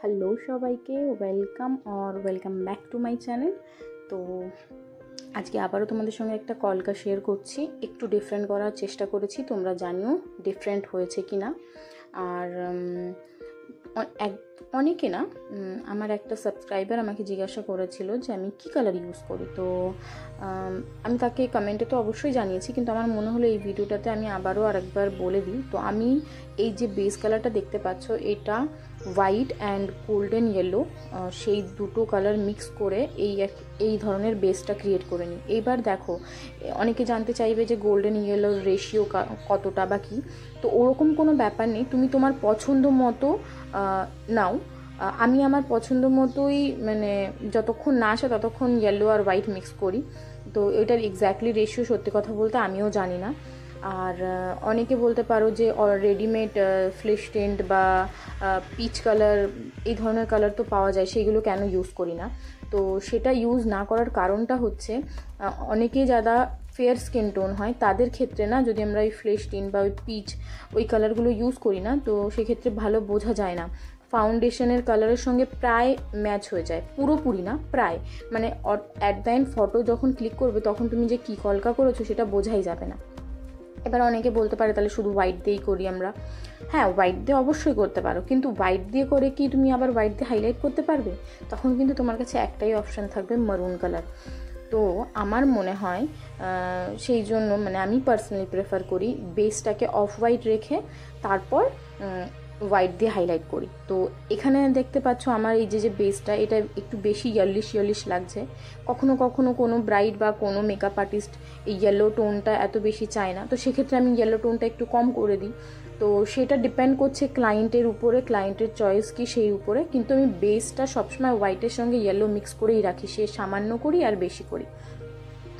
Hello সবাইকে, welcome back to my channel. তো আজকে আবারও তোমাদের সঙ্গে একটা কলকা শেয়ার করছি। একটু ডিফারেন্ট করার চেষ্টা করেছি, তোমরা জানিও ডিফারেন্ট হয়েছে কি না। আর অনেকে না, আমার একটা সাবস্ক্রাইবার আমাকে জিজ্ঞাসা করেছিল যে আমি কী কালার ইউজ করি। তো আমি তাকে কমেন্টে তো অবশ্যই জানিয়েছি, কিন্তু আমার মনে হলো এই ভিডিওটাতে আমি আবারও আরেকবার বলে দিই। তো আমি এই যে বেস কালারটা দেখতে পাচ্ছ, এটা হোয়াইট অ্যান্ড গোল্ডেন ইয়েলো, সেই দুটো কালার মিক্স করে এই ধরনের বেসটা ক্রিয়েট করে নিই। এইবার দেখো, অনেকে জানতে চাইবে যে গোল্ডেন ইয়েলোর রেশিও কতটা বা কী। তো ওরকম কোনো ব্যাপার নেই, তুমি তোমার পছন্দ মতো নাও। আমি আমার পছন্দ মতোই, মানে যতক্ষণ না আসে ততক্ষণ ইয়েলো আর হোয়াইট মিক্স করি। তো এটার এক্স্যাক্টলি রেশিও সত্যি কথা বলতে আমিও জানি না। আর অনেকে বলতে পারো যে রেডিমেড ফ্লেশ টেন্ট বা পিচ কালার, এই ধরনের কালার তো পাওয়া যায়, সেগুলো কেন ইউজ করি না। তো সেটা ইউজ না করার কারণটা হচ্ছে, অনেকেই যারা ফেয়ার স্কিন টোন হয় তাদের ক্ষেত্রে না, যদি আমরা ওই ফ্লেশ টিন্ট বা ওই পিচ ওই কালারগুলো ইউজ করি না, তো সেক্ষেত্রে ভালো বোঝা যায় না। ফাউন্ডেশনের কালারের সঙ্গে প্রায় ম্যাচ হয়ে যায়, পুরোপুরি না প্রায়, মানে অ্যাট দ্য এন্ড ফটো যখন ক্লিক করবে তখন তুমি যে কী কলকা করেছো সেটা বোঝাই যাবে না। এবার অনেকে বলতে পারে তাহলে শুধু হোয়াইট দিয়েই করি আমরা। হ্যাঁ, হোয়াইট দিয়ে অবশ্যই করতে পারো, কিন্তু হোয়াইট দিয়ে করে কি তুমি আবার হোয়াইট দিয়ে হাইলাইট করতে পারবে? তখন কিন্তু তোমার কাছে একটাই অপশান থাকবে, মারুন কালার। তো আমার মনে হয় সেই জন্য মানে আমি পার্সোনালি প্রেফার করি বেসটাকে অফ হোয়াইট রেখে তারপর হোয়াইট দিয়ে হাইলাইট করি। তো এখানে দেখতে পাচ্ছ আমার এই যে বেসটা, এটা একটু বেশি ইয়েলিশ লাগছে। কখনো কখনো কোনো ব্রাইড বা কোনো মেকআপ আর্টিস্ট এই ইয়েলো টোনটা এত বেশি চায় না, তো সেক্ষেত্রে আমি ইয়েলো টোনটা একটু কম করে দিই। তো সেটা ডিপেন্ড করছে ক্লায়েন্টের উপরে, ক্লায়েন্টের চয়েস কি সেই উপরে। কিন্তু আমি বেসটা সবসময় হোয়াইটের সঙ্গে ইয়েলো মিক্স করেই রাখি, সে সামান্য করি আর বেশি করি,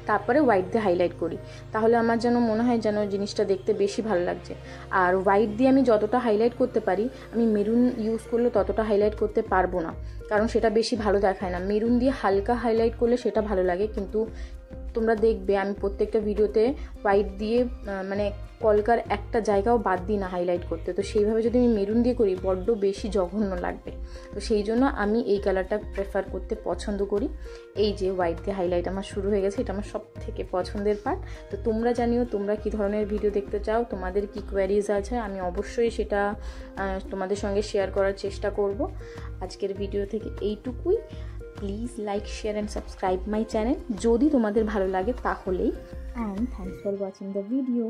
তারপরে হোয়াইট দিয়ে হাইলাইট করি। তাহলে আমার যেন মনে হয় যেন জিনিসটা দেখতে বেশি ভালো লাগছে। আর হোয়াইট দিয়ে আমি যতটা হাইলাইট করতে পারি, আমি মেরুন ইউজ করলে ততটা হাইলাইট করতে পারবো না, কারণ সেটা বেশি ভালো দেখায় না। মেরুন দিয়ে হালকা হাইলাইট করলে সেটা ভালো লাগে, কিন্তু তোমরা দেখবে আমি প্রত্যেকটা ভিডিওতে হোয়াইট দিয়ে মানে কলকার একটা জায়গাও বাদ দিই না হাইলাইট করতে। তো সেইভাবে যদি আমি মেরুন দিয়ে করি বড্ড বেশি জঘন্য লাগবে। তো সেই জন্য আমি এই কালারটা প্রেফার করতে পছন্দ করি। এই যে হোয়াইট দিয়ে হাইলাইট আমার শুরু হয়ে গেছে, এটা আমার সব থেকে পছন্দের পার্ট। তো তোমরা জানিও তোমরা কী ধরনের ভিডিও দেখতে চাও, তোমাদের কী কোয়ারিজ আছে, আমি অবশ্যই সেটা তোমাদের সঙ্গে শেয়ার করার চেষ্টা করব। আজকের ভিডিও থেকে এইটুকুই। Please like, share and subscribe my channel যদি তোমাদের ভালো লাগে তাহলেই। And thanks for watching the video.